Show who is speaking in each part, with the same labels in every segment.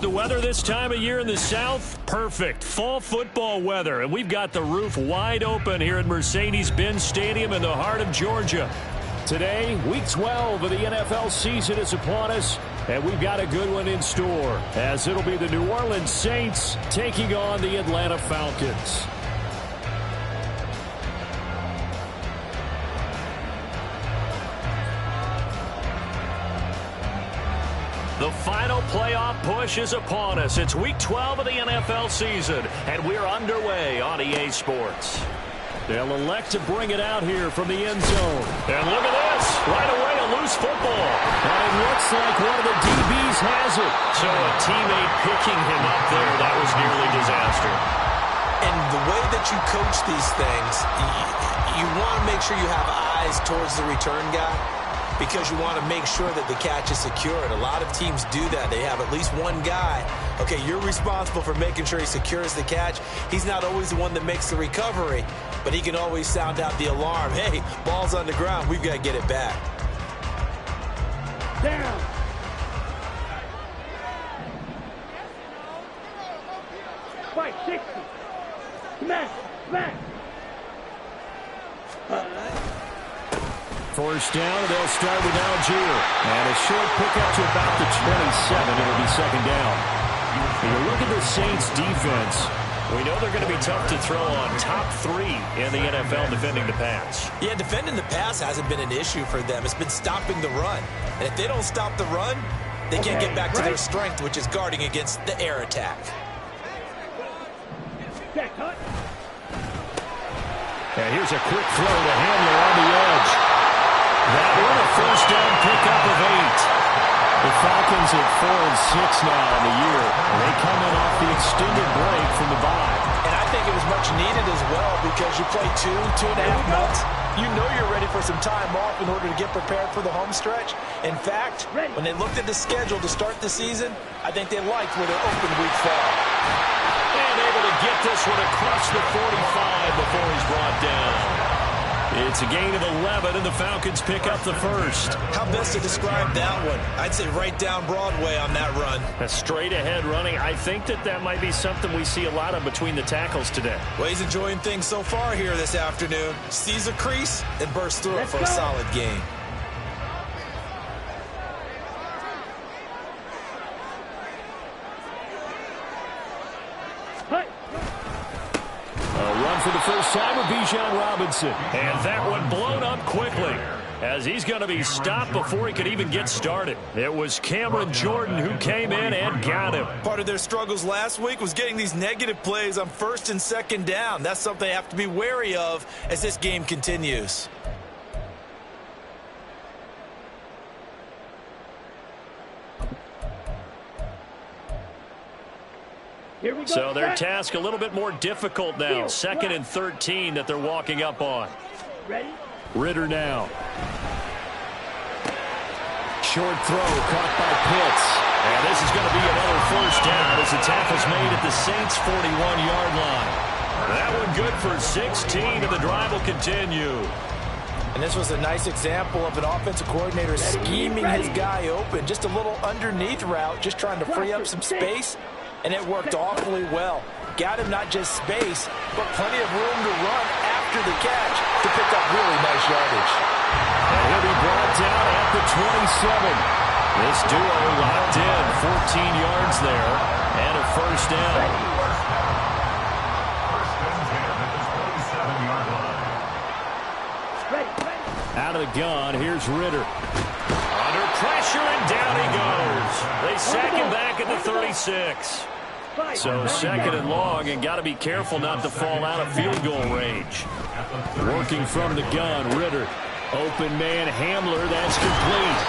Speaker 1: The weather this time of year in the South, perfect. Fall football weather, and we've got the roof wide open here at Mercedes-Benz Stadium in the heart of Georgia. Today, Week 12 of the NFL season is upon us, and we've got a good one in store, as it'll be the New Orleans Saints taking on the Atlanta Falcons. The final playoff push is upon us. It's Week 12 of the NFL season, and we're underway on EA Sports. They'll elect to bring it out here from the end zone. And look at this. Right away, a loose football. And it looks like one of the DBs has it. So a teammate picking him up there, that was nearly disaster.
Speaker 2: And the way that you coach these things, you want to make sure you have eyes towards the return guy, because you want to make sure that the catch is secured. A lot of teams do that. They have at least one guy. Okay, you're responsible for making sure he secures the catch. He's not always the one that makes the recovery, but he can always sound out the alarm. Hey, ball's on the ground. We've got to get it back.
Speaker 3: Down. Fight 60. Smash. Smash.
Speaker 1: First down, they'll start with Algier. And a short pickup to about the 27. It'll be second down. When you look at the Saints defense, we know they're going to be tough to throw on. Top 3 in the NFL defending the pass.
Speaker 2: Yeah, defending the pass hasn't been an issue for them. It's been stopping the run. And if they don't stop the run, they can't get back to their strength, which is guarding against the air attack.
Speaker 1: And here's a quick throw to Hamler on the edge. That one, a first down pickup of 8. The Falcons at 4-6 now in the year. They come in off the extended break from the bye.
Speaker 2: And I think it was much needed as well, because you play 2.5 months. You know you're ready for some time off in order to get prepared for the home stretch. In fact, when they looked at the schedule to start the season, I think they liked where their open week fell.
Speaker 1: And able to get this one across the 45 before he's brought down. It's a gain of 11, and the Falcons pick up the first.
Speaker 2: How best to describe that one? I'd say right down Broadway on that run.
Speaker 1: A straight-ahead running. I think that might be something we see a lot of between the tackles today.
Speaker 2: Well, he's enjoying things so far here this afternoon. Sees a crease and bursts through it for a solid gain.
Speaker 1: For the first time with Bijan Robinson. And that one blown up quickly, as he's going to be stopped before he could even get started. It was Cameron Jordan who came in and got him.
Speaker 2: Part of their struggles last week was getting these negative plays on first and second down. That's something they have to be wary of as this game continues.
Speaker 1: So their task a little bit more difficult now. 2nd and 13 that they're walking up on. Ritter now. Short throw caught by Pitts. And this is going to be another first down as the tackle's made at the Saints' 41-yard line. That one good for 16, and the drive will continue.
Speaker 2: And this was a nice example of an offensive coordinator scheming his guy open. Just a little underneath route, just trying to free up some space. And it worked awfully well. Got him not just space, but plenty of room to run after the catch to pick up really nice yardage.
Speaker 1: And he'll be brought down at the 27. This duo locked in, 14 yards there, and a first down. Out of the gun, here's Ritter. Under pressure, and down he goes. They sack him back at the 36. So 2nd and long, and got to be careful not to fall out of field goal range. Working from the gun, Ritter. Open man, Hamler, that's complete.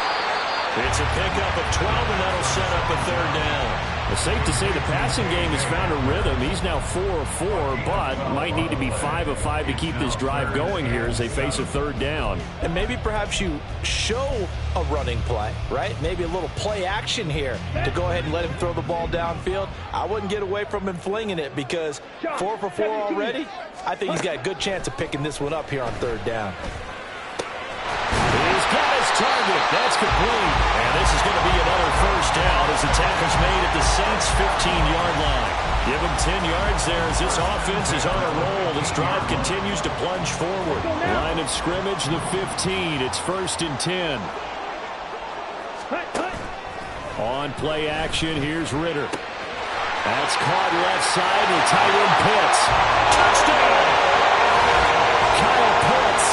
Speaker 1: It's a pickup of 12, and that'll set up a third down. It's safe to say the passing game has found a rhythm. He's now 4 of 4, but might need to be 5 of 5 to keep this drive going here as they face a third down.
Speaker 2: And maybe perhaps you show a running play, right? Maybe a little play action here to go ahead and let him throw the ball downfield. I wouldn't get away from him flinging it because 4 for 4 already. I think he's got a good chance of picking this one up here on third down.
Speaker 1: He's got his target. That's complete. And this is going to be another first down as the tackle's made at the Saints' 15-yard line. Give him 10 yards there as this offense is on a roll. This drive continues to plunge forward. Line of scrimmage, the 15. It's 1st and 10. On play action, here's Ritter. That's caught left side with tight end Pitts. Touchdown! Kyle Pitts,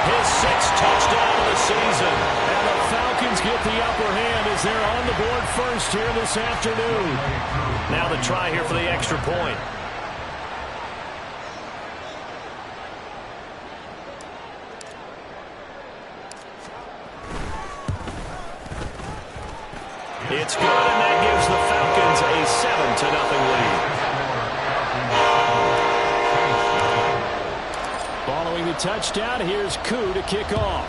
Speaker 1: his 6th touchdown of the season. And the Falcons get the upper hand as they're on the board first here this afternoon. Now the try here for the extra point. It's good, and that gives the Falcons a 7-0 lead. Following the touchdown, here's Koo to kick off.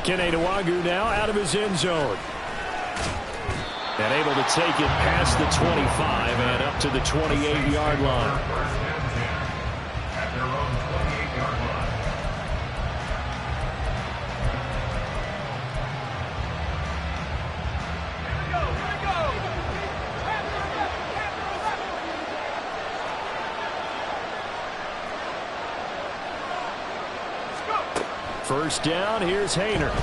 Speaker 1: Kene Nwangwu now out of his end zone. And able to take it past the 25 and up to the 28-yard line. First down, here's Haener.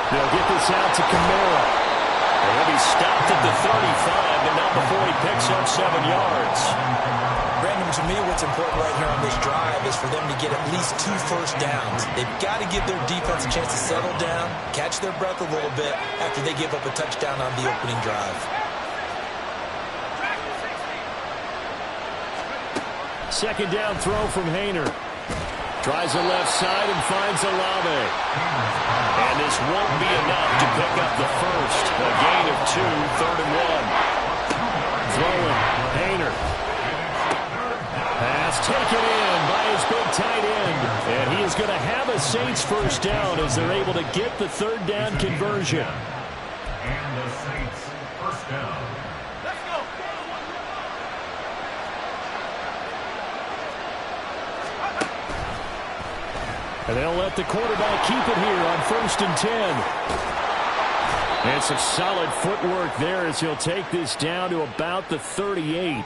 Speaker 1: They'll get this out to Kamara. And he'll be stopped at the 35, but not before he picks up 7 yards.
Speaker 2: Brandon, to me, what's important right here on this drive is for them to get at least 2 first downs. They've got to give their defense a chance to settle down, catch their breath a little bit after they give up a touchdown on the opening drive.
Speaker 1: Second down throw from Haener. Tries the left side and finds Olave. And this won't be enough to pick up the first. A gain of 2, 3rd and 1. Throwing, Haener. Pass taken in by his big tight end. And he is going to have a Saints first down as they're able to get the third down conversion.
Speaker 4: And the Saints first down.
Speaker 1: And they'll let the quarterback keep it here on 1st and 10. And some solid footwork there as he'll take this down to about the 38.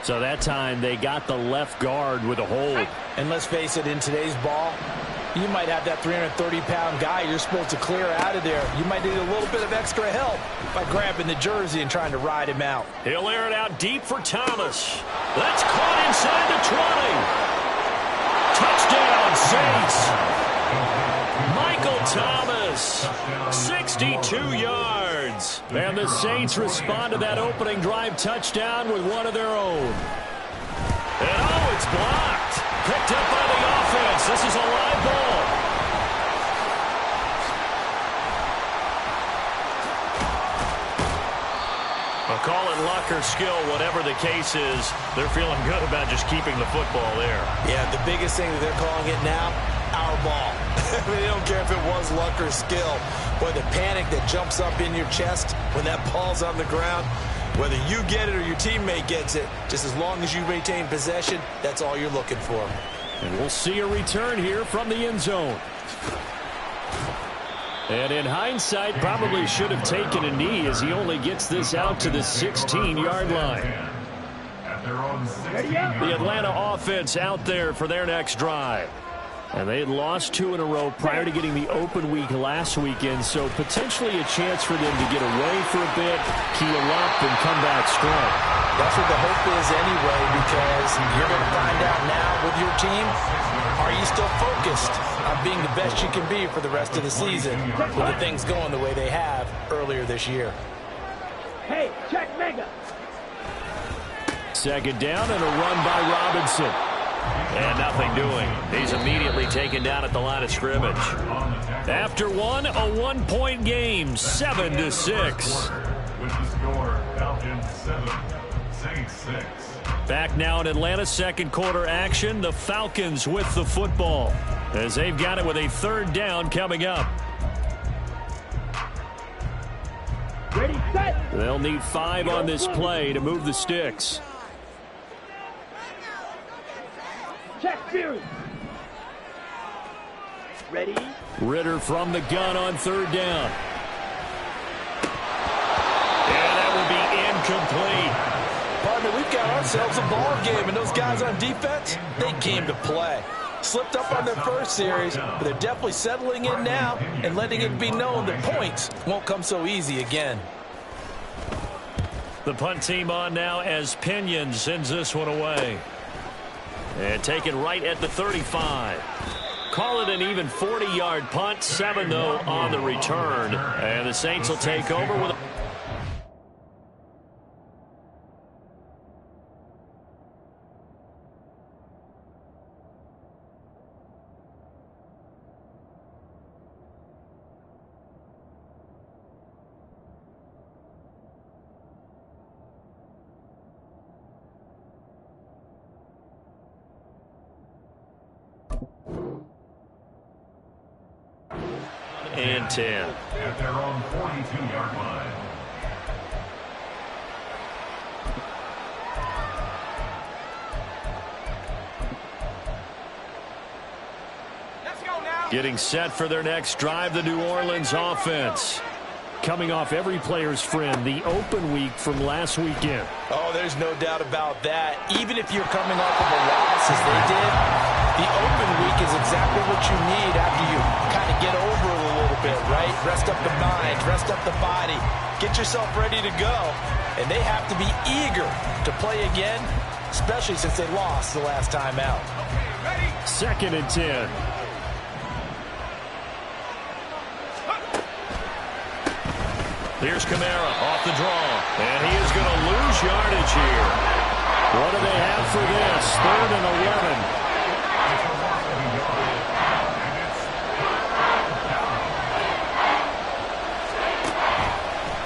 Speaker 1: So that time they got the left guard with a hold.
Speaker 2: And let's face it, in today's ball, you might have that 330-pound guy you're supposed to clear out of there. You might need a little bit of extra help by grabbing the jersey and trying to ride him out.
Speaker 1: He'll air it out deep for Thomas. That's caught inside the 20. Touchdown, Saints. Michael Thomas, 62 yards. And the Saints respond to that opening drive touchdown with one of their own. And oh, it's blocked. Picked up by the offense. This is a live ball. Call it luck or skill, whatever the case is, they're feeling good about just keeping the football there.
Speaker 2: Yeah, the biggest thing that they're calling it now, our ball. They don't care if it was luck or skill. Boy, the panic that jumps up in your chest when that ball's on the ground, whether you get it or your teammate gets it, just as long as you retain possession, that's all you're looking for.
Speaker 1: And we'll see a return here from the end zone. And in hindsight, probably should have taken a knee as he only gets this out to the 16-yard line. The Atlanta offense out there for their next drive. And they had lost 2 in a row prior to getting the open week last weekend, so potentially a chance for them to get away for a bit, heal up, and come back strong.
Speaker 2: That's what the hope is anyway, because you're going to find out now with your team, are you still focused on being the best you can be for the rest of the season with the things going the way they have earlier this year?
Speaker 3: Hey, check mega.
Speaker 1: Second down and a run by Robinson. And nothing doing. He's immediately taken down at the line of scrimmage. After one, a one-point game, 7-6.
Speaker 4: With the score, Falcons 7, Saints 6.
Speaker 1: Back now in Atlanta, second quarter action. The Falcons with the football as they've got it with a third down coming up.
Speaker 3: Ready, set.
Speaker 1: They'll need 5 on this play to move the sticks.
Speaker 3: Check Fury. Ready.
Speaker 1: Ritter from the gun on third down. And that will be incomplete.
Speaker 2: Partner, we've got ourselves a ball game, and those guys on defense, they came to play. Slipped up on their first series, but they're definitely settling in now and letting it be known that points won't come so easy again.
Speaker 1: The punt team on now as Pinion sends this one away. And taken right at the 35. Call it an even 40-yard punt. 7, though, on the return. And the Saints will take over with a... and 10.
Speaker 4: At their own 42-yard line.
Speaker 3: Let's go now.
Speaker 1: Getting set for their next drive, the New Orleans offense. Coming off every player's friend, the open week from last weekend.
Speaker 2: Oh, there's no doubt about that. Even if you're coming off of a loss as they did, the open week is exactly what you need after you kind of get over it a little bit, right? Rest up the mind, rest up the body, get yourself ready to go. And they have to be eager to play again, especially since they lost the last time out.
Speaker 1: Second and 10. Here's Kamara off the draw, and he is going to lose yardage here. What do they have for this? 3rd and 11.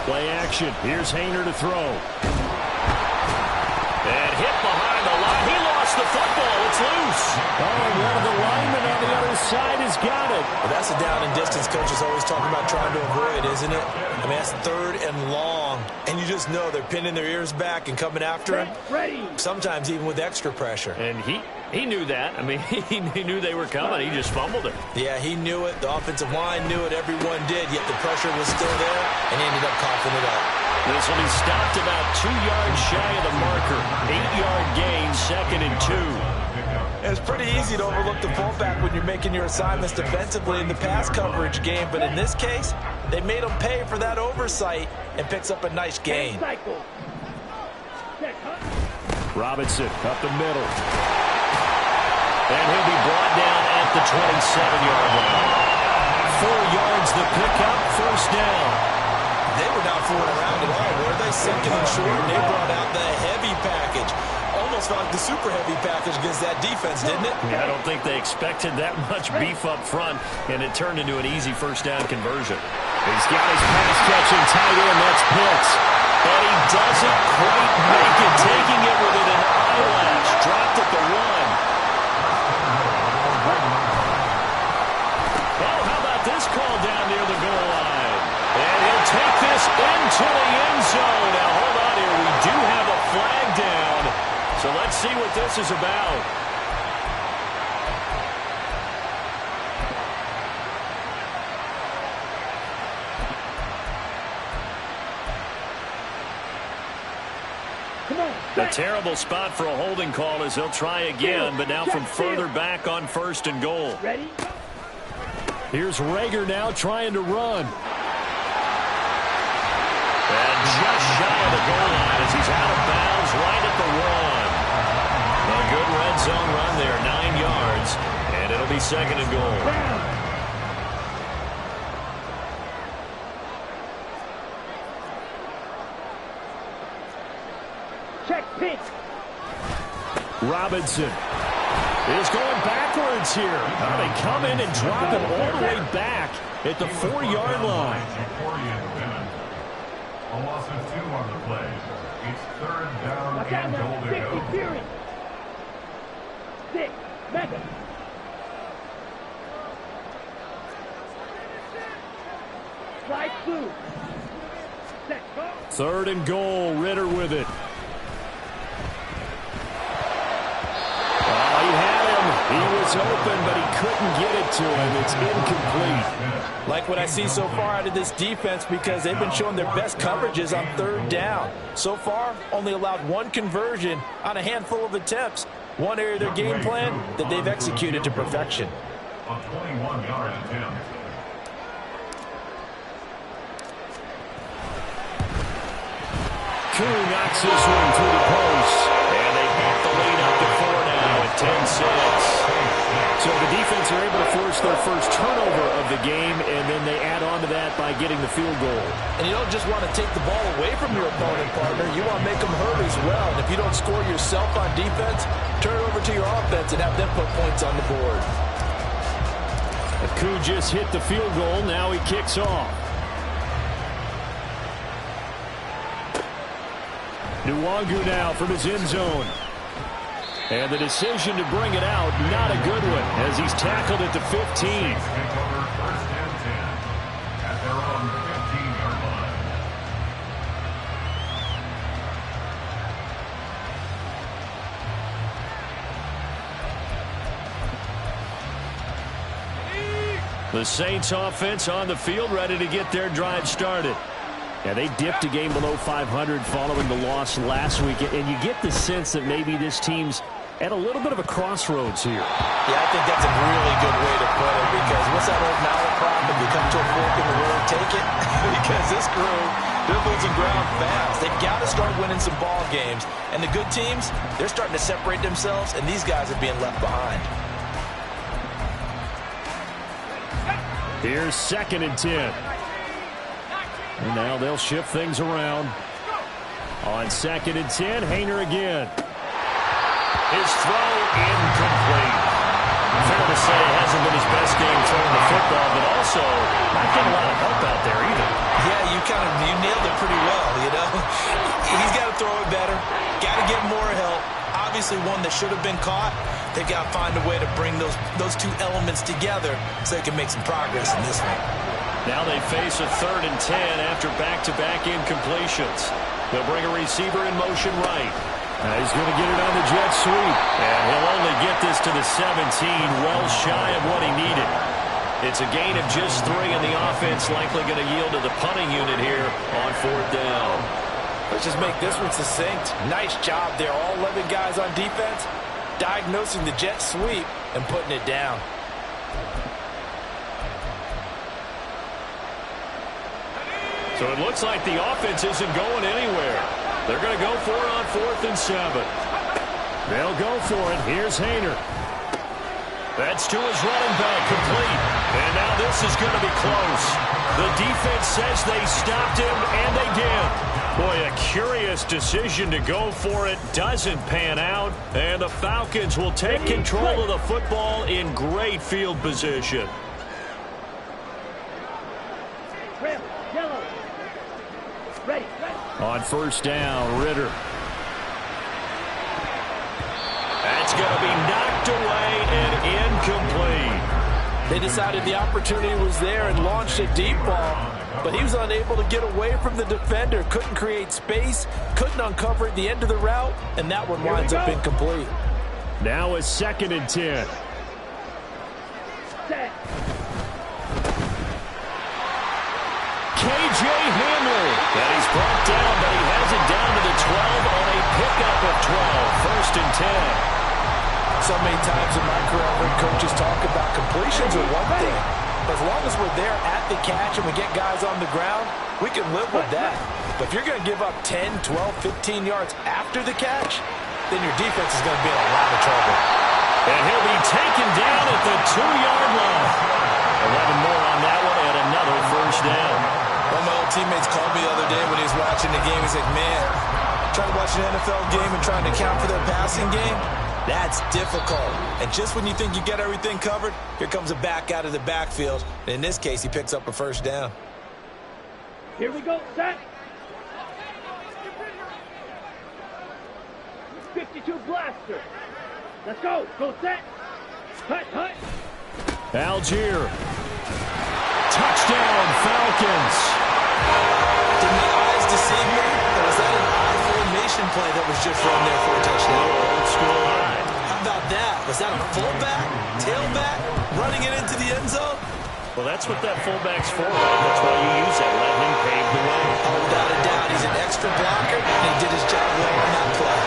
Speaker 1: Play action. Here's Haener to throw. And hit behind the line. He lost the football. It's loose. Oh, and one of the linemen on the other side has got it.
Speaker 2: Well, that's a down and distance coach is always talking about trying to avoid, isn't it? I mean, that's 3rd and long. And you just know they're pinning their ears back and coming after him.
Speaker 3: Ready.
Speaker 2: Sometimes even with extra pressure.
Speaker 1: And he knew that. I mean, he knew they were coming. He just fumbled it.
Speaker 2: Yeah, he knew it. The offensive line knew it. Everyone did. Yet the pressure was still there, and he ended up coughing it up.
Speaker 1: This will be stopped about 2 yards shy of the marker. 8-yard gain, 2nd and 2.
Speaker 2: It's pretty easy to overlook the fullback when you're making your assignments defensively in the pass coverage game, but in this case, they made him pay for that oversight and picks up a nice gain.
Speaker 1: Robinson up the middle. And he'll be brought down at the 27-yard line. 4 yards the pickup, 1st down.
Speaker 2: They were not fooling around at all, were they? 2nd and short, and they brought out the heavy package. Almost felt like the super heavy package against that defense, didn't it?
Speaker 1: Yeah, I don't think they expected that much beef up front, and it turned into an easy 1st down conversion. He's got his pass-catching tight end. That's Pitts. But he doesn't quite make it, taking it within an eyelash. Dropped at the 1. Oh, how about this call down near the goal line? And he'll take this into the end zone. Now, hold on here. We do have a flag down. So let's see what this is about. A terrible spot for a holding call as he'll try again, but now from further back on 1st and goal.
Speaker 3: Ready?
Speaker 1: Here's Rager now trying to run. And just shy of the goal line as he's out of bounds right at the 1. A good red zone run there, 9 yards, and it'll be 2nd and goal.
Speaker 3: Check pitch.
Speaker 1: Robinson. is going backwards here. They come in and drop it all the way back at the 4-yard line.
Speaker 4: A loss of 2 on the play. It's 3rd down and goal to go.
Speaker 3: 60 Fury. 6 Mega. Slide through. Set, go.
Speaker 1: 3rd and goal. Ritter with it. He had him. He was open, but he couldn't get it to him. It's incomplete.
Speaker 2: Like what I see so far out of this defense, because they've been showing their best coverages on 3rd down. So far, only allowed 1 conversion on a handful of attempts. One area of their game plan that they've executed to perfection.
Speaker 4: A 21-yard attempt.
Speaker 1: Koo knocks this one through the post. And they bump the lead up to 4 now at 10-6. So the defense are able to force their first turnover of the game, and then they add on to that by getting the field goal.
Speaker 2: And you don't just want to take the ball away from your opponent, partner. You want to make them hurt as well. And if you don't score yourself on defense, turn it over to your offense and have them put points on the board.
Speaker 1: Koo just hit the field goal. Now he kicks off. Nwangu now from his end zone. And the decision to bring it out, not a good one, as he's tackled at the 15.
Speaker 4: Take over 1st and 10 at their own 15-yard line.
Speaker 1: The Saints offense on the field, ready to get their drive started. Yeah, they dipped a game below 500 following the loss last week, and you get the sense that maybe this team's at a little bit of a crossroads here.
Speaker 2: Yeah, I think that's a really good way to put it, because what's that old malaprop? If you come to a fork in the road, take it. Because this crew, they're losing ground fast. They've got to start winning some ball games. And the good teams, they're starting to separate themselves, and these guys are being left behind.
Speaker 1: Here's 2nd and 10. And now they'll shift things around. On 2nd and 10, Haener again. His throw incomplete. Fair to say it hasn't been his best game throwing the football, but also not getting a lot of help out there either.
Speaker 2: Yeah, you nailed it pretty well, you know. He's got to throw it better. Got to get more help. Obviously one that should have been caught. They've got to find a way to bring those 2 elements together so they can make some progress in this one.
Speaker 1: Now they face a 3rd and 10 after back-to-back incompletions. They'll bring a receiver in motion right. He's going to get it on the jet sweep. And he'll only get this to the 17, well shy of what he needed. It's a gain of just 3, and the offense likely going to yield to the punting unit here on 4th down.
Speaker 2: Let's just make this one succinct. Nice job there. All 11 guys on defense diagnosing the jet sweep and putting it down.
Speaker 1: So it looks like the offense isn't going anywhere. They're going to go for it on 4th and 7. They'll go for it. Here's Haener. That's to his running back, complete. And now this is going to be close. The defense says they stopped him, and they did. Boy, a curious decision to go for it. Doesn't pan out. And the Falcons will take control of the football in great field position.
Speaker 3: Red, yellow. Ready.
Speaker 1: On 1st down, Ritter. That's going to be knocked away and incomplete.
Speaker 2: They decided the opportunity was there and launched a deep ball, but he was unable to get away from the defender. Couldn't create space, couldn't uncover the end of the route, and that one winds up incomplete.
Speaker 1: Now it's 2nd and 10.
Speaker 3: Set.
Speaker 1: KJ Hamler. That he's brought down, but he has it down to the 12 on a pickup of 12. 1st and 10.
Speaker 2: So many times in my career, I've heard coaches talk about completions are one thing. But as long as we're there at the catch and we get guys on the ground, we can live with that. But if you're going to give up 10, 12, 15 yards after the catch, then your defense is going to be in a lot of trouble.
Speaker 1: And he'll be taken down at the 2-yard line. 11 more on that one and another 1st down.
Speaker 2: One of my old teammates called me the other day when he was watching the game. He's like, man, trying to watch an NFL game and trying to account for their passing game, That's difficult. And just when you think you get everything covered, here comes a back out of the backfield. And in this case, he picks up a first down.
Speaker 3: Here we go, set. 52 blaster. Let's go. Go set. Hut, hut.
Speaker 1: Algier. Touchdown, Falcons.
Speaker 2: Did my eyes deceive me? Or was that an eye formation play that was just run there for a touchdown?
Speaker 1: Old school eye.
Speaker 2: How about that? Was that a fullback, tailback, running it into the end zone?
Speaker 1: Well, that's what that fullback's for. That's why you use that. Let him pave the way.
Speaker 2: Oh, without a doubt. He's an extra blocker, and he did his job well on that play.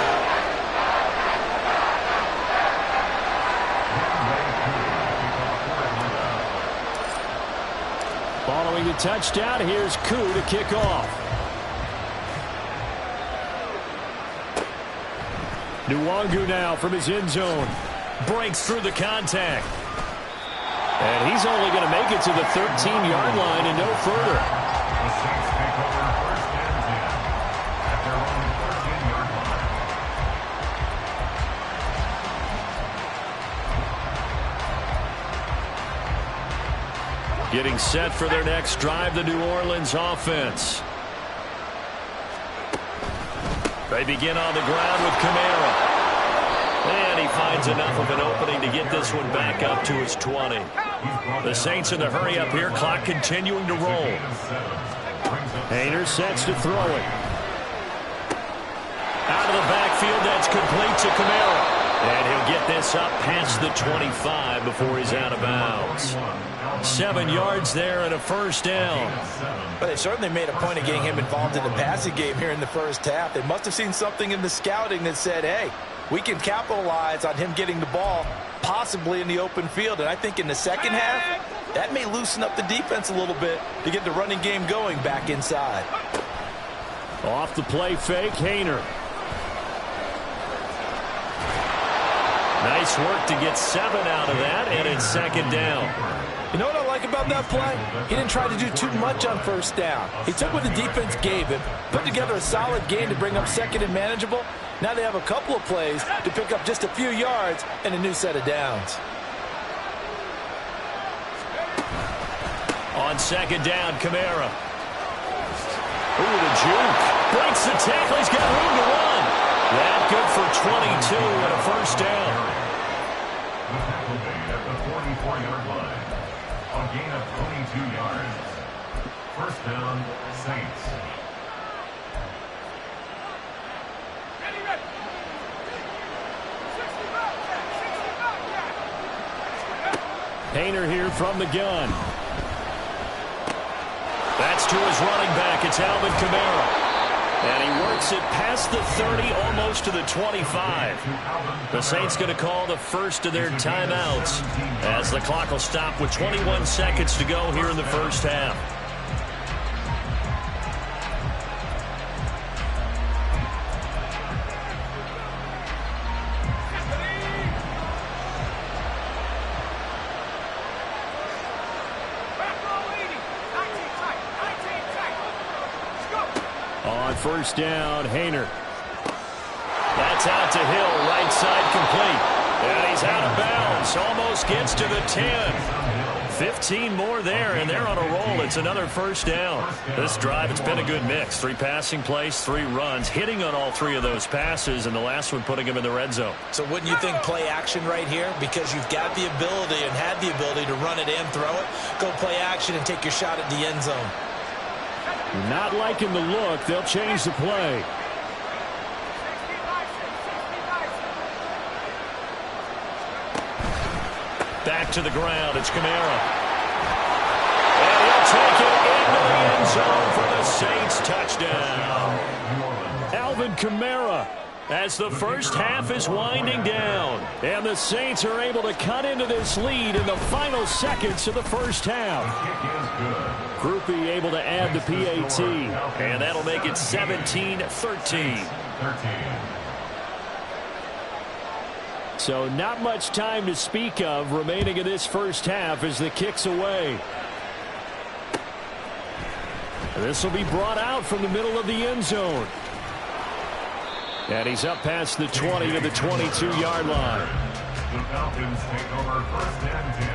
Speaker 1: Following the touchdown, here's Koo to kick off. Nwangu now from his end zone. Breaks through the contact. And he's only going to make it to the 13-yard line and no further.
Speaker 4: The Saints take over first and 10 at their own 13-yard line.
Speaker 1: Getting set for their next drive, the New Orleans offense. They begin on the ground with Kamara. And he finds enough of an opening to get this one back up to his 20. The Saints in the hurry up here, clock continuing to roll. Haener sets to throw it. Out of the backfield, that's complete to Kamara. And he'll get this up past the 25 before he's out of bounds. 7 yards there and a first down.
Speaker 2: But they certainly made a point of getting him involved in the passing game here in the first half. They must have seen something in the scouting that said, hey, we can capitalize on him getting the ball, possibly in the open field. And I think in the second half, that may loosen up the defense a little bit to get the running game going back inside.
Speaker 1: Off the play fake, Haener. Nice work to get 7 out of that, and it's second down.
Speaker 2: You know what I like about that play? He didn't try to do too much on first down. He took what the defense gave him, put together a solid game to bring up second and manageable. Now they have a couple of plays to pick up just a few yards and a new set of downs.
Speaker 1: On second down, Kamara. Ooh, the juke. Breaks the tackle. He's got room to run. That good for 22 and a first down.
Speaker 4: The tackle made at the 44-yard line. A gain of 22 yards. First down, Saints.
Speaker 1: Haener here from the gun. That's to his running back. It's Alvin Kamara. And he works it past the 30, almost to the 25. The Saints going to call the first of their timeouts as the clock will stop with 21 seconds to go here in the first half. On first down, Haener. That's out to Hill, right side complete. And he's out of bounds, almost gets to the 10. 15 more there, and they're on a roll. It's another first down. This drive, it's been a good mix. 3 passing plays, 3 runs, hitting on all 3 of those passes, and the last one putting him in the red zone.
Speaker 2: So wouldn't you think play action right here? Because you've got the ability and had the ability to run it and throw it. Go play action and take your shot at the end zone.
Speaker 1: Not liking the look. They'll change the play. Back to the ground. It's Kamara. And he'll take it into the end zone for the Saints touchdown. Alvin Kamara as the first half is winding down. And the Saints are able to cut into this lead in the final seconds of the first half. Groupie able to add the PAT. And that'll make it 17-13. So not much time to speak of remaining in this first half as the kick's away. This will be brought out from the middle of the end zone. And he's up past the 20 to the 22-yard line.
Speaker 4: The Falcons take over 1st and 10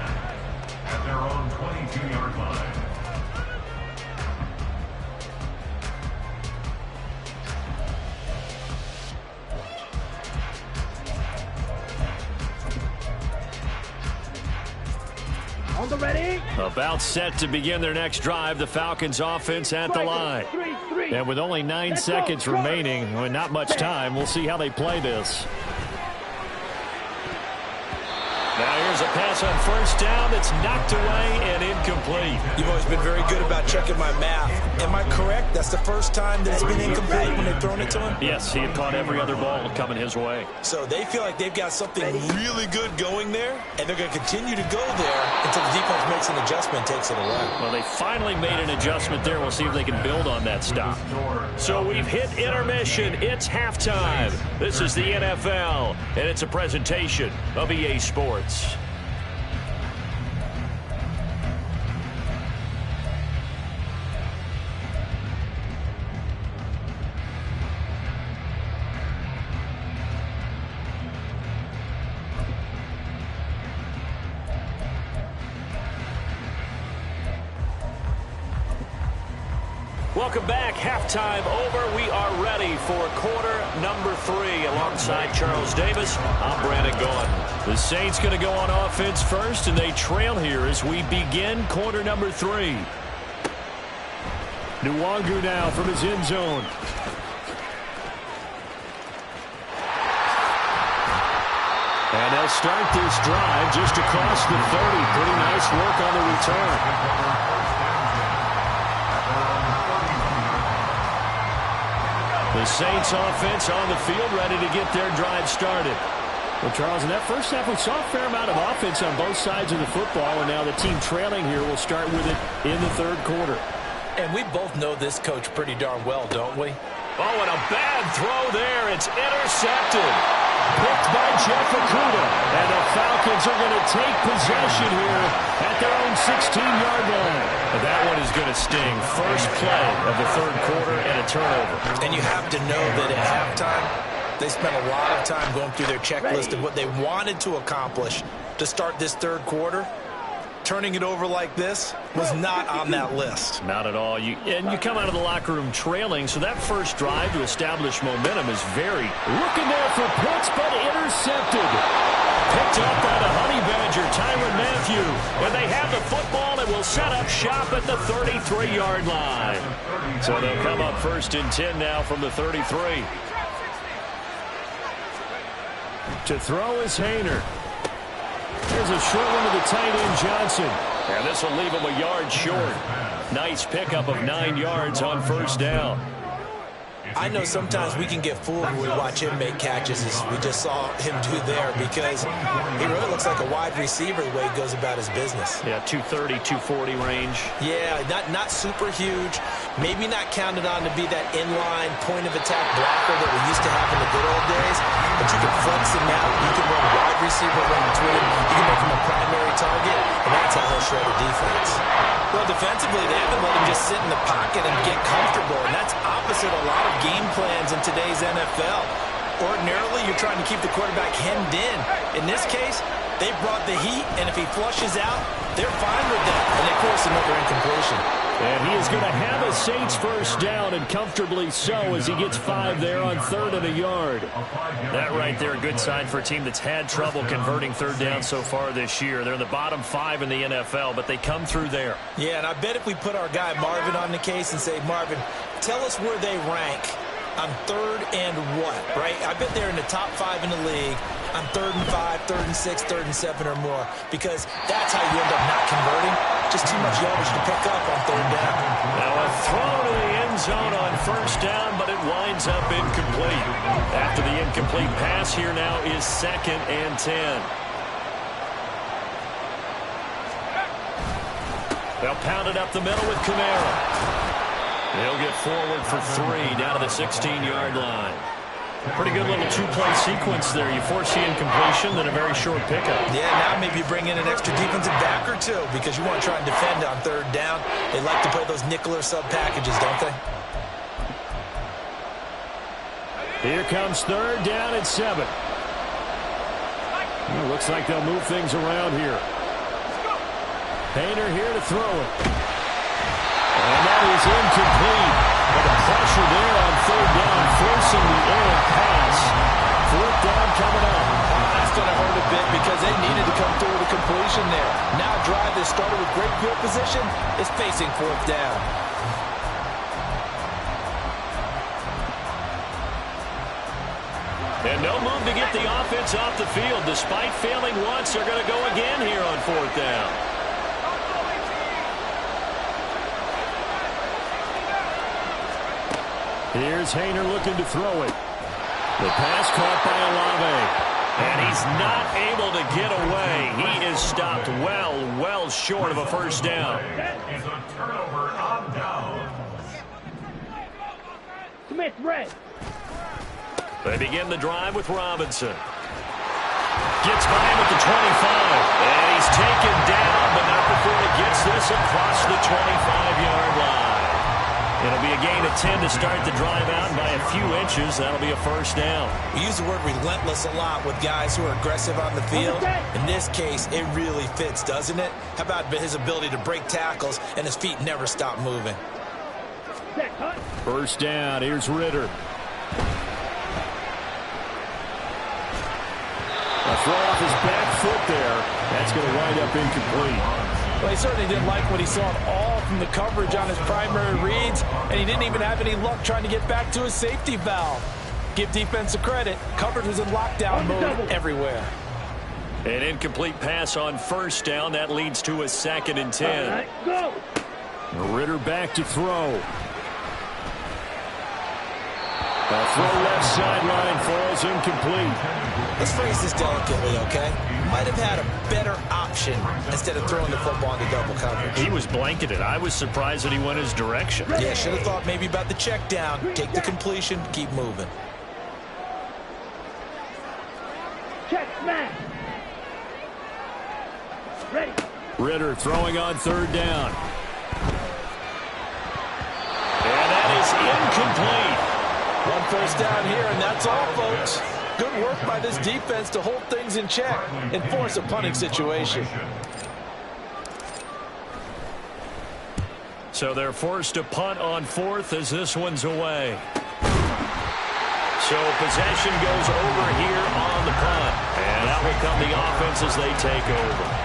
Speaker 4: at their own 22-yard line.
Speaker 3: On the ready.
Speaker 1: About set to begin their next drive, the Falcons offense at the line. And with only 9 seconds remaining, and not much time, we'll see how they play this. Now here's a pass on 1st down that's knocked away and incomplete.
Speaker 2: You've always been very good about checking my math. Am I correct? That's the first time that it's been incomplete when they've thrown it to him?
Speaker 1: Yes, he had caught every other ball coming his way.
Speaker 2: So they feel like they've got something really good going there, and they're going to continue to go there until the defense makes an adjustment and takes it away.
Speaker 1: Well, they finally made an adjustment there. We'll see if they can build on that stop. So we've hit intermission. It's halftime. This is the NFL, and it's a presentation of EA Sports. Welcome back. Halftime over. We are ready for quarter number 3. Alongside Charles Davis, I'm Brandon Gordon. The Saints going to go on offense first, and they trail here as we begin quarter number 3. Nwangu now from his end zone. And they'll start this drive just across the 30. Pretty nice work on the return. The Saints offense on the field ready to get their drive started. Well, Charles, in that first half, we saw a fair amount of offense on both sides of the football, and now the team trailing here will start with it in the 3rd quarter.
Speaker 2: And we both know this coach pretty darn well, don't we?
Speaker 1: Oh, and a bad throw there. It's intercepted. Picked by Jeff Okudah. And the Falcons are going to take possession here at their own 16-yard line. And that one is going to sting. First play of the 3rd quarter and a turnover.
Speaker 2: And you have to know that at halftime, they spent a lot of time going through their checklist of what they wanted to accomplish to start this 3rd quarter. Turning it over like this was not on that list.
Speaker 1: Not at all. You come out of the locker room trailing, so that first drive to establish momentum is very... Looking there for Pitts, but intercepted. Picked up by the Honey Badger, Tyrann Mathieu. And they have the football and will set up shop at the 33-yard line. So they'll come up 1st and 10 now from the 33. To throw is Haener. Here's a short one to the tight end, Johnson. And this will leave him a yard short. Nice pickup of 9 yards on 1st down.
Speaker 2: I know sometimes we can get fooled when we watch him make catches, as we just saw him do there, because he really looks like a wide receiver the way he goes about his business.
Speaker 1: Yeah, 230, 240 range.
Speaker 2: Yeah, not super huge. Maybe not counted on to be that inline point-of-attack blocker that we used to have in the good old days, but you can flex him out. You can run wide receiver run between him. You can make him a primary target, and that's how he'll shred a defense. Well, defensively, they haven't let him just sit in the pocket and get comfortable, and that's opposite a lot of game plans in today's NFL. Ordinarily, you're trying to keep the quarterback hemmed in. In this case, they brought the heat, and if he flushes out, they're fine with that. And, of course, another incompletion.
Speaker 1: And he is going to have a Saints first down, and comfortably so, as he gets 5 there on 3rd and a yard. That right there, a good sign for a team that's had trouble converting 3rd down so far this year. They're in the bottom 5 in the NFL, but they come through there.
Speaker 2: Yeah, and I bet if we put our guy Marvin on the case and say, Marvin, tell us where they rank on 3rd and what, right? I bet they're in the top 5 in the league on 3rd and 5, 3rd and 6, 3rd and 7 or more, because that's how you end up not converting. Just too much yardage to pick up on 3rd down.
Speaker 1: Now a throw to the end zone on 1st down, but it winds up incomplete. After the incomplete pass, here now is 2nd and 10. They'll pound it up the middle with Kamara. They'll get forward for 3 down to the 16-yard line. Pretty good little 2-play sequence there. You force the incompletion, then a very short pickup.
Speaker 2: Yeah, now maybe you bring in an extra defensive back or 2 because you want to try and defend on 3rd down. They like to play those nickel or sub packages, don't they?
Speaker 1: Here comes third down and 7. Well, looks like they'll move things around here. Haener here to throw it. And that is incomplete. But the pressure there on third down, forcing the errant pass. Fourth down coming up.
Speaker 5: That's going to hurt a bit because they needed to come through with a completion there. Now a drive that started with great field position is facing fourth down.
Speaker 1: And no move to get the offense off the field. Despite failing once, they're going to go again here on fourth down. Here's Haener looking to throw it. The pass caught by Olave. And he's not able to get away. He is stopped well short of a first down.
Speaker 4: Is a turnover on downs.
Speaker 3: Smith, red.
Speaker 1: They begin the drive with Robinson. Gets by him at the 25. And he's taken down, but not before he gets this across the 25-yard line. It'll be a gain of 10 to start the drive out, and by a few inches, that'll be a first down.
Speaker 2: We use the word relentless a lot with guys who are aggressive on the field. In this case, it really fits, doesn't it? How about his ability to break tackles and his feet never stop moving?
Speaker 1: First down, here's Ritter. A throw off his back foot there. That's going to wind up incomplete.
Speaker 5: Well, he certainly didn't like what he saw at all from the coverage on his primary reads, and he didn't even have any luck trying to get back to his safety valve. Give defense a credit. Coverage was in lockdown mode everywhere.
Speaker 1: An incomplete pass on first down. That leads to a 2nd and 10.
Speaker 3: Right, go.
Speaker 1: Ritter back to throw. A throw left sideline falls incomplete.
Speaker 2: Let's phrase this delicately, okay? Might have had a better option instead of throwing the football into double coverage.
Speaker 1: He was blanketed. I was surprised that he went his direction.
Speaker 2: Yeah, should have thought maybe about the check down, take the completion, keep moving.
Speaker 3: Check, smash. Ready.
Speaker 1: Ritter throwing on third down. And that is incomplete.
Speaker 5: One first down here, and that's all, folks. Good work by this defense to hold things in check and force a punting situation.
Speaker 1: So they're forced to punt on fourth as this one's away. So possession goes over here on the punt. And out will come the offense as they take over.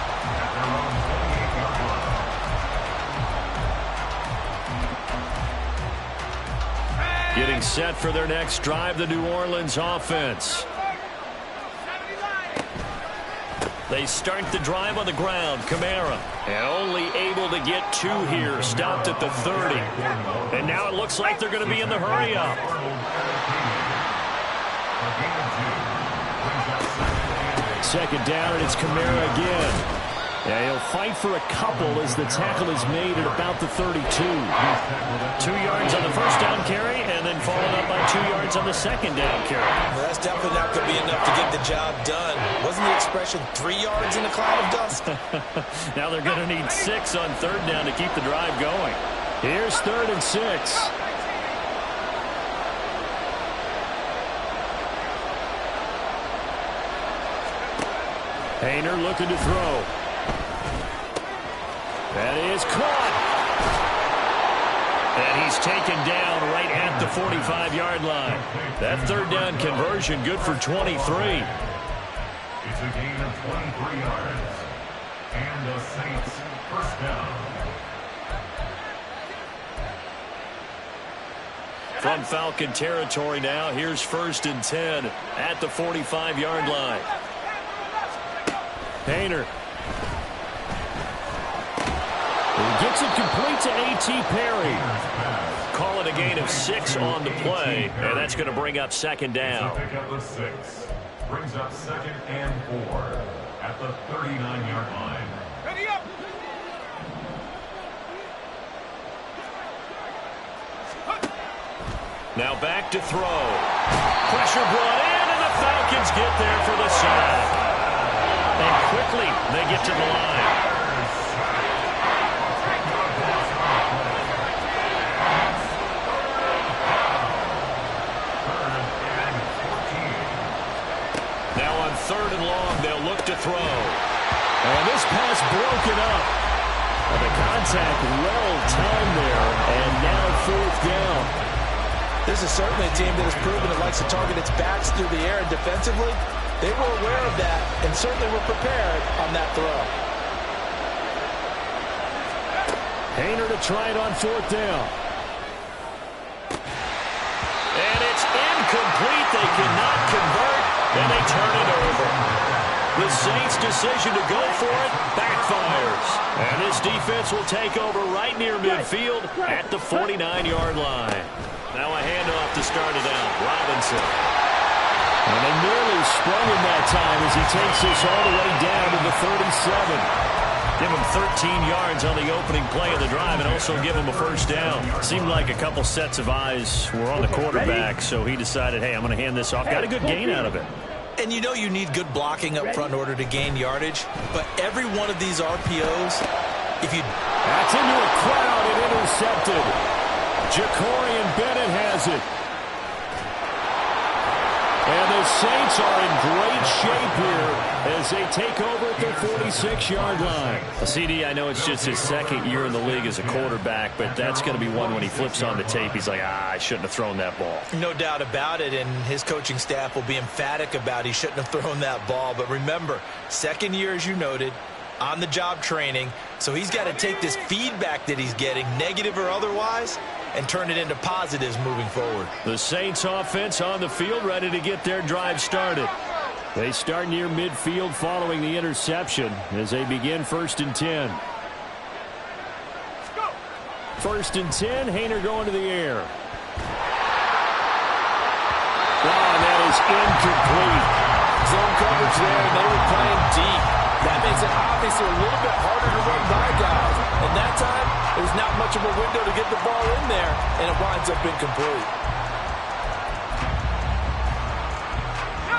Speaker 1: Getting set for their next drive, the New Orleans offense. They start the drive on the ground. Kamara, and only able to get 2 here. Stopped at the 30. And now it looks like they're going to be in the hurry up. Second down, and it's Kamara again. Yeah, he'll fight for a couple as the tackle is made at about the 32. 2 yards on the first down carry, and then followed up by 2 yards on the second down carry.
Speaker 2: Well, that's definitely not going to be enough to get the job done. Wasn't the expression 3 yards in a cloud of dust?
Speaker 1: Now they're going to need 6 on third down to keep the drive going. Here's 3rd and 6. Haener looking to throw. That is caught. And he's taken down right at the 45-yard line. That third down conversion good for 23.
Speaker 4: It's a gain of 23 yards. And the Saints first down.
Speaker 1: From Falcon territory now, here's 1st and 10 at the 45-yard line. Haener. He gets it complete to A.T. Perry. Call it a gain of 6 on the play, and that's going to bring up second down.
Speaker 4: Pick up the 6. Brings up 2nd and 4 at the 39-yard line.
Speaker 3: Ready up.
Speaker 1: Now back to throw. Pressure brought in, and the Falcons get there for the sack. And quickly, they get to the line. pass broken up. The contact well timed there, and now 4th down.
Speaker 5: This is certainly a team that has proven it likes to target its backs through the air, and defensively, they were aware of that and certainly were prepared on that throw.
Speaker 1: Haener to try it on 4th down. And it's incomplete. They cannot convert, and they turn it over. The Saints' decision to go for it backfires. And this defense will take over right near midfield at the 49-yard line. Now a handoff to start it out. Robinson. And they nearly sprung him that time as he takes this all the way down to the 37. Give him 13 yards on the opening play of the drive and also give him a 1st down. Seemed like a couple sets of eyes were on the quarterback, so he decided, hey, I'm going to hand this off. Got a good gain out of it.
Speaker 2: And you know you need good blocking up front in order to gain yardage, but every one of these RPOs, if you...
Speaker 1: That's into a crowd and intercepted. Jacorian Bennett has it. And the Saints are in great shape here as they take over at their 46-yard line. CD, I know it's just his 2nd year in the league as a quarterback, but that's going to be one when he flips on the tape. He's like, I shouldn't have thrown that ball.
Speaker 2: No doubt about it, and his coaching staff will be emphatic about he shouldn't have thrown that ball. But remember, 2nd year, as you noted, on-the-job training, so he's got to take this feedback that he's getting, negative or otherwise, and turn it into positives moving forward.
Speaker 1: The Saints offense on the field, ready to get their drive started. They start near midfield following the interception as they begin 1st and 10. 1st and 10, Haener going to the air. Wow, that is incomplete.
Speaker 5: Zone coverage there, and they were playing deep. That makes it obviously a little bit harder to run by guys. And that time, there's not much of a window to get the ball in there, and it winds up incomplete.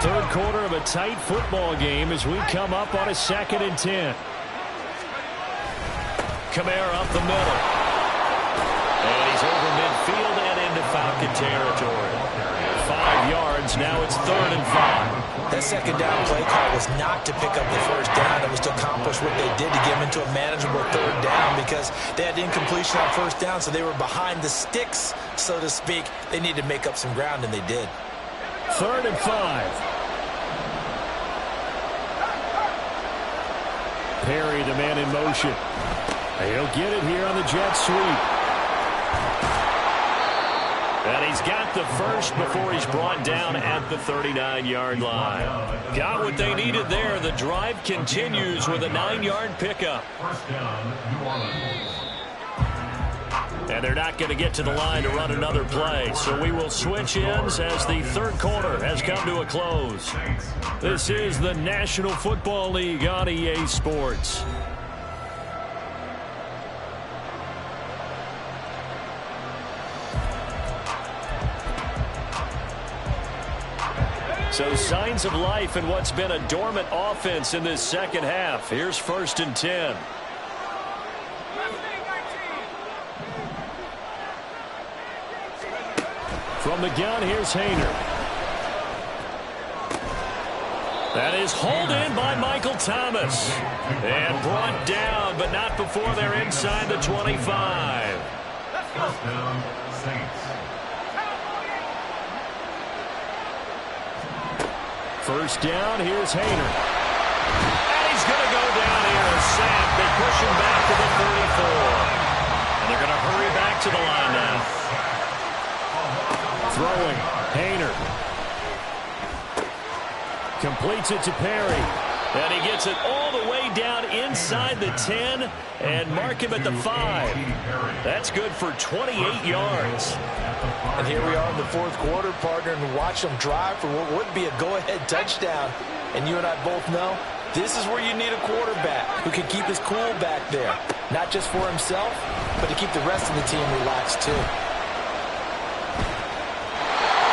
Speaker 1: 3rd quarter of a tight football game as we come up on a 2nd and 10. Kamara up the middle. And he's over midfield and into Falcon territory. 5 yards, now it's 3rd and 5.
Speaker 2: That 2nd down play call was not to pick up the 1st down. It was to accomplish what they did to get them into a manageable 3rd down because they had incompletion on 1st down, so they were behind the sticks, so to speak. They needed to make up some ground, and they did.
Speaker 1: 3rd and 5. Perry, the man in motion. He'll get it here on the jet sweep. And he's got the 1st before he's brought down at the 39-yard line. Got what they needed there. The drive continues with a 9-yard pickup.
Speaker 4: 1st down, New Orleans.
Speaker 1: And they're not going to get to the line to run another play. So we will switch ends as the 3rd quarter has come to a close. This is the National Football League on EA Sports. So signs of life in what's been a dormant offense in this 2nd half. Here's 1st and 10. From the gun, here's Haener. That is hauled in by Michael Thomas. And brought down, but not before they're inside the 25.
Speaker 4: 1st down, Saints.
Speaker 1: 1st down, here's Haener. And he's going to go down here as sacked. They push him back to the 34. And they're going to hurry back to the line now. Throwing, Haener. Completes it to Perry. And he gets it all the way down inside the 10 and mark him at the 5. That's good for 28 yards.
Speaker 5: And here we are in the 4th quarter, partner, and watch them drive for what would be a go-ahead touchdown. And you and I both know this is where you need a quarterback who can keep his cool back there. Not just for himself, but to keep the rest of the team relaxed too.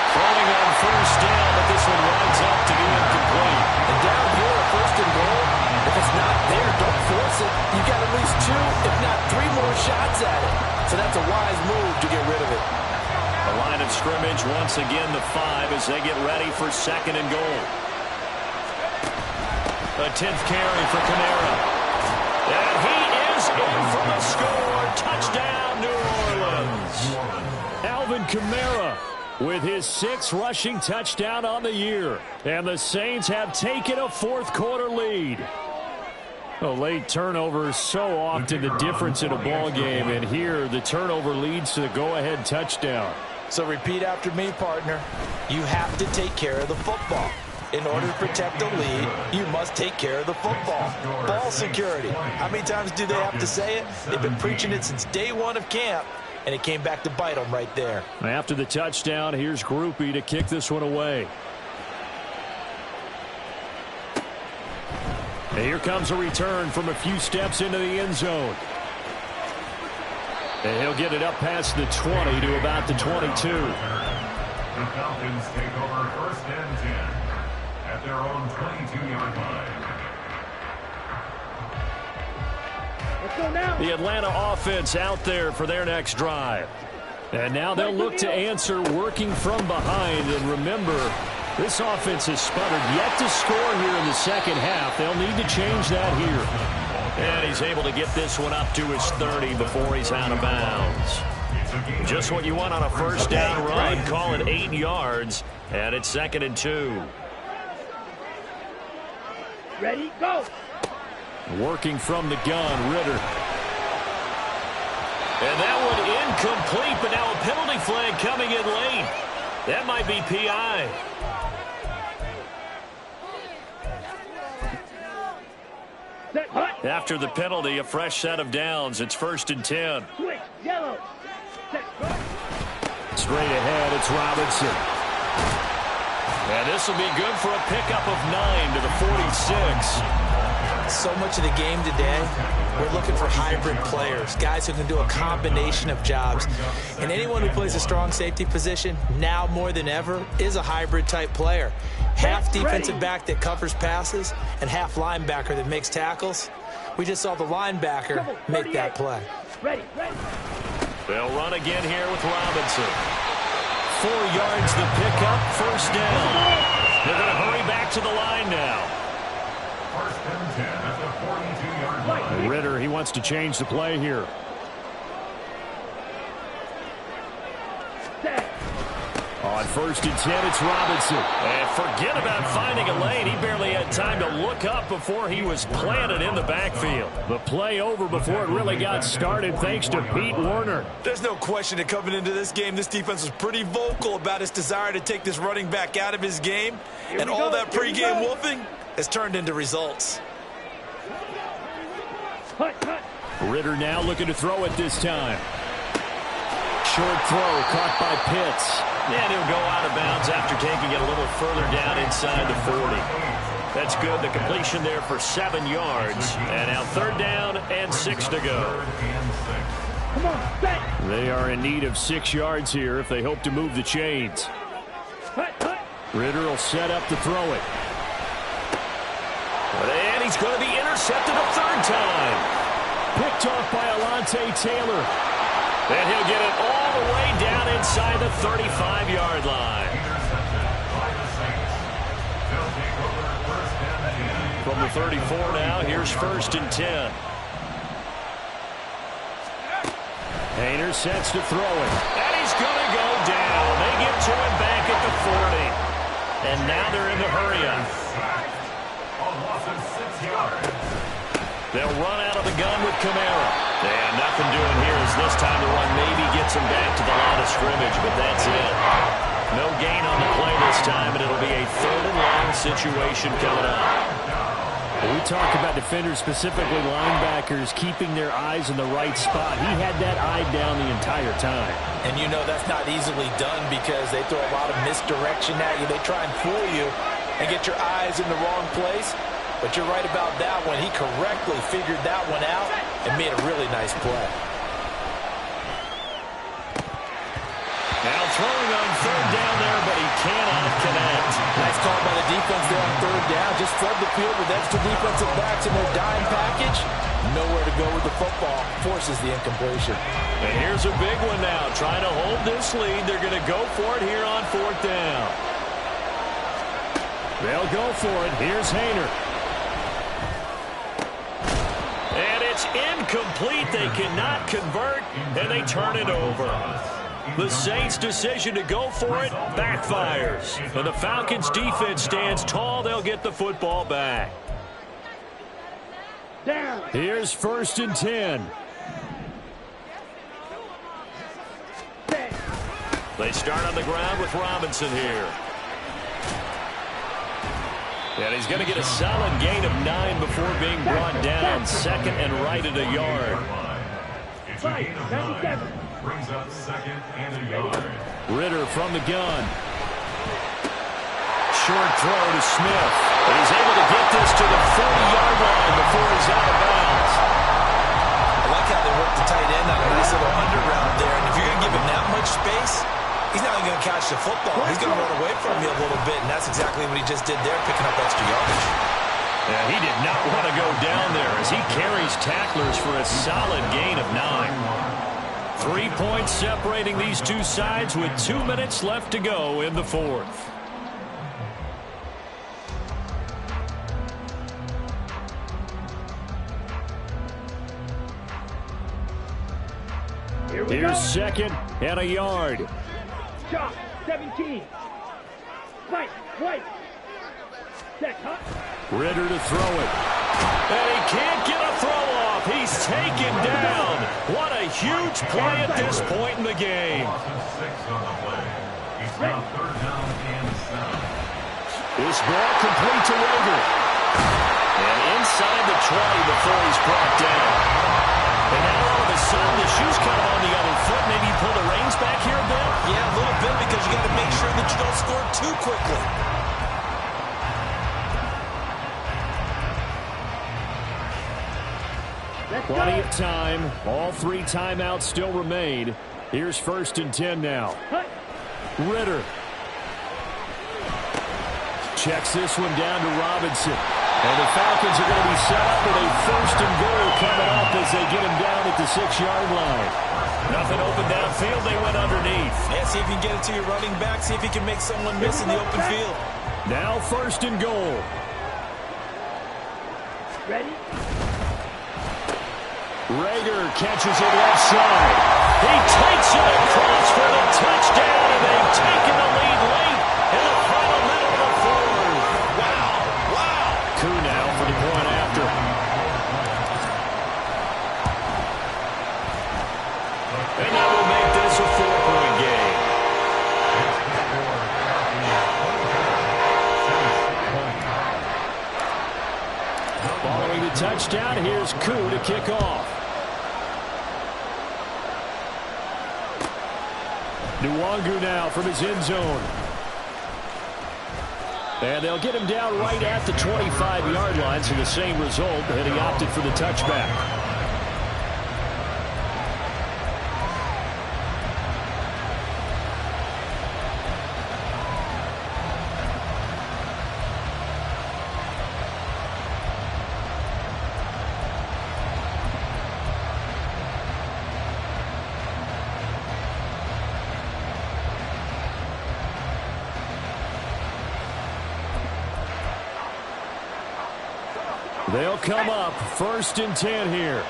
Speaker 1: Throwing on 1st down, but this one winds up to be incomplete.
Speaker 5: And down here, a 1st and goal, if it's not there, don't force it. You've got at least 2, if not 3 more shots at it. So that's a wise move to get rid of it.
Speaker 1: The line of scrimmage once again the 5 as they get ready for 2nd and goal. A 10th carry for Kamara. with his 6th rushing touchdown on the year. And the Saints have taken a fourth-quarter lead. A late turnover is so often the difference in a ball game, and here the turnover leads to the go-ahead touchdown.
Speaker 5: So repeat after me, partner. You have to take care of the football. In order to protect the lead, you must take care of the football. Ball security. How many times do they have to say it? They've been preaching it since day one of camp, and it came back to bite them right there.
Speaker 1: After the touchdown, here's Grupe to kick this one away. And here comes a return from a few steps into the end zone. And he'll get it up past the 20 to about the 22.
Speaker 4: The Falcons take over 1st and 10 at their own 22-yard line.
Speaker 3: Let's go now.
Speaker 1: The Atlanta offense out there for their next drive. And now they'll look to answer working from behind. And remember, this offense has sputtered yet to score here in the second half. They'll need to change that here. And he's able to get this one up to his 30 before he's out of bounds. Just what you want on a first down run. Call it 8 yards. And it's 2nd and 2.
Speaker 3: Ready, go.
Speaker 1: Working from the gun, Ritter. And that one incomplete, but now a penalty flag coming in late. That might be PI. After the penalty, a fresh set of downs. It's 1st and 10.
Speaker 3: Switch, yellow. Set,
Speaker 1: Straight ahead, it's Robinson. And this will be good for a pickup of 9 to the 46.
Speaker 5: So much of the game today, we're looking for hybrid players, guys who can do a combination of jobs. And anyone who plays a strong safety position, now more than ever, is a hybrid-type player. Half defensive back that covers passes and half linebacker that makes tackles. We just saw the linebacker make that play.
Speaker 3: ready, ready.
Speaker 1: They'll run again here with Robinson. 4 yards the pickup, 1st down. They're going to hurry back to the line now.
Speaker 4: 1st and 10 at the 42-yard line.
Speaker 1: Ritter, he wants to change the play here. On 1st and 10, it's Robinson. And forget about finding a lane. He barely had time to look up before he was planted in the backfield. The play over before it really got started thanks to Pete Werner.
Speaker 5: There's no question that coming into this game, this defense was pretty vocal about its desire to take this running back out of his game. And all that pregame wolfing has turned into results.
Speaker 1: Ritter now looking to throw it this time. Short throw caught by Pitts. And he'll go out of bounds after taking it a little further down inside the 40. That's good. The completion there for 7 yards. And now 3rd down and 6 to go.
Speaker 3: Come on, set.
Speaker 1: They are in need of 6 yards here if they hope to move the chains. Ritter will set up to throw it. And he's going to be intercepted a 3rd time. Picked off by Alontae Taylor. And he'll get it all the way down inside the 35-yard line. From the 34 now, here's 1st and 10. Haener sets to throw it. And he's going to go down. They get to him back at the 40. And now they're in the hurry-up. They'll run out of the gun with Kamara. And nothing doing here as this time the run maybe gets him back to the line of scrimmage, but that's it. No gain on the play this time, and it'll be a 3rd and long situation coming up. We talk about defenders, specifically linebackers, keeping their eyes in the right spot. He had that eye down the entire time.
Speaker 5: And you know that's not easily done because they throw a lot of misdirection at you. They try and fool you and get your eyes in the wrong place. But you're right about that one. He correctly figured that one out and made a really nice play.
Speaker 1: Now throwing on 3rd down there, but he cannot connect.
Speaker 5: Nice call by the defense there on 3rd down. Just flood the field with extra defensive backs in their dime package. Nowhere to go with the football. Forces the incompletion.
Speaker 1: And here's a big one now. Trying to hold this lead. They're going to go for it here on 4th down. They'll go for it. Here's Haener. And it's incomplete. They cannot convert, and they turn it over. The Saints' decision to go for it backfires. And the Falcons' defense stands tall. They'll get the football back.
Speaker 3: Down.
Speaker 1: Here's 1st and 10.
Speaker 3: Set.
Speaker 1: They start on the ground with Robinson here. And he's going to get a solid gain of 9 before being brought down 2nd and right at a yard.
Speaker 4: It's a gain of 9. Brings up 2nd and a yard.
Speaker 1: Ritter from the gun. Short throw to Smith. And he's able to get this to the 40-yard line before he's out of bounds.
Speaker 2: I like how they work the tight end on a nice little under route there. And if you're going to give him that much space, he's not even going to catch the football. He's going to run away from you a little bit, and that's exactly what he just did there, picking up extra yardage.
Speaker 1: And he did not want to go down there as he carries tacklers for a solid gain of 9. 3 points separating these two sides with 2 minutes left to go in the 4th. Here's 2nd and a yard.
Speaker 3: Chop. 17. Right. Right. Set. Hot.
Speaker 1: Ritter to throw it. And he can't get a throw off. He's taken down. What a huge play at this point in the game.
Speaker 4: Loss of 6 on the play. It's now 3rd down and 7.
Speaker 1: This ball complete to Rager. And inside the 20 before he's brought down. And now all of a sudden the shoe's kind of on the other foot. Maybe you pull the reins back here a bit?
Speaker 2: Yeah, a little bit because you got to make sure that you don't score too quickly.
Speaker 1: Plenty of time. All 3 timeouts still remain. Here's 1st and 10 now. Ritter. Checks this one down to Robinson. And the Falcons are going to be set up with a 1st and goal coming up as they get him down at the 6-yard line. Nothing open downfield. They went underneath.
Speaker 2: Yeah, see if you can get it to your running back. See if you can make someone miss in the open field.
Speaker 1: Now 1st and goal.
Speaker 3: Ready?
Speaker 1: Rager catches it left side. He takes it across for the touchdown, and they've taken the lead late in the final minute of the 4th.
Speaker 2: Wow. Wow.
Speaker 1: Koo now for the point after. And that will make this a 4-point game. Following the touchdown, here's Koo to kick off. Nwangu now from his end zone. And they'll get him down right at the 25-yard line, so the same result, and he opted for the touchback. They'll come up 1st and 10 here.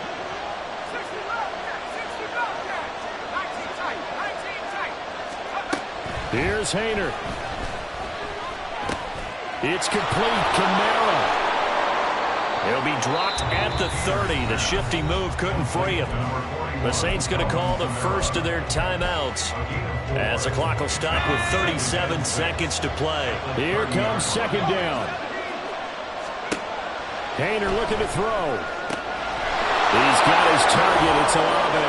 Speaker 1: Here's Haener. It's complete. Kamara. He'll be dropped at the 30. The shifty move couldn't free him. The Saints going to call the first of their timeouts as the clock will stop with 37 seconds to play. Here comes 2nd down. Haener looking to throw. He's got his target. It's Olave.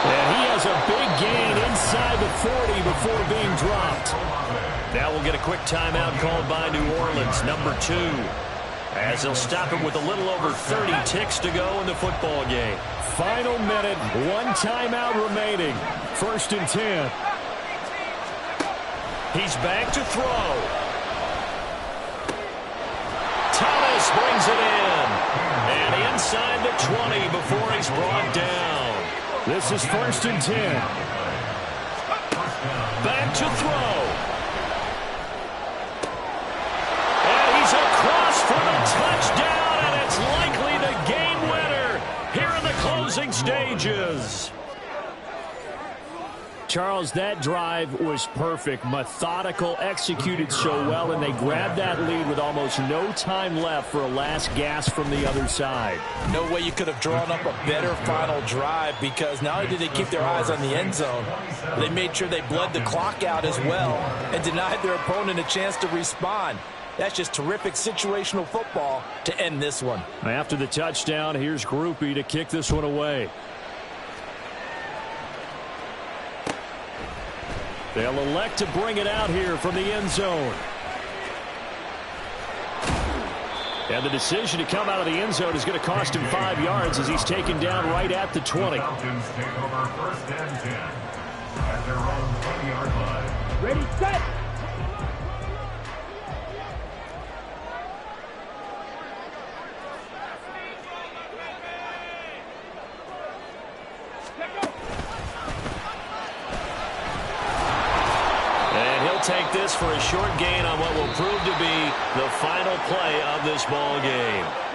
Speaker 1: And he has a big gain inside the 40 before being dropped. Now we'll get a quick timeout called by New Orleans, number 2. As they'll stop him with a little over 30 ticks to go in the football game. Final minute, 1 timeout remaining. 1st and 10. He's back to throw. Thomas brings it in. And inside the 20 before he's brought down. This is 1st and 10. Back to throw. And he's across for the touchdown, and it's likely the game winner here in the closing stages. Charles, that drive was perfect, methodical, executed so well, and they grabbed that lead with almost no time left for a last gasp from the other side.
Speaker 5: No way you could have drawn up a better final drive, because not only did they keep their eyes on the end zone, they made sure they bled the clock out as well and denied their opponent a chance to respond. That's just terrific situational football to end this one.
Speaker 1: After the touchdown, here's Grupe to kick this one away. They'll elect to bring it out here from the end zone. And the decision to come out of the end zone is going to cost him 5 yards as he's taken down right at the 20.
Speaker 4: The Falcons take over 1st and 10 at their own 20-yard line.
Speaker 3: Ready, set.
Speaker 1: Take this for a short gain on what will prove to be the final play of this ball game.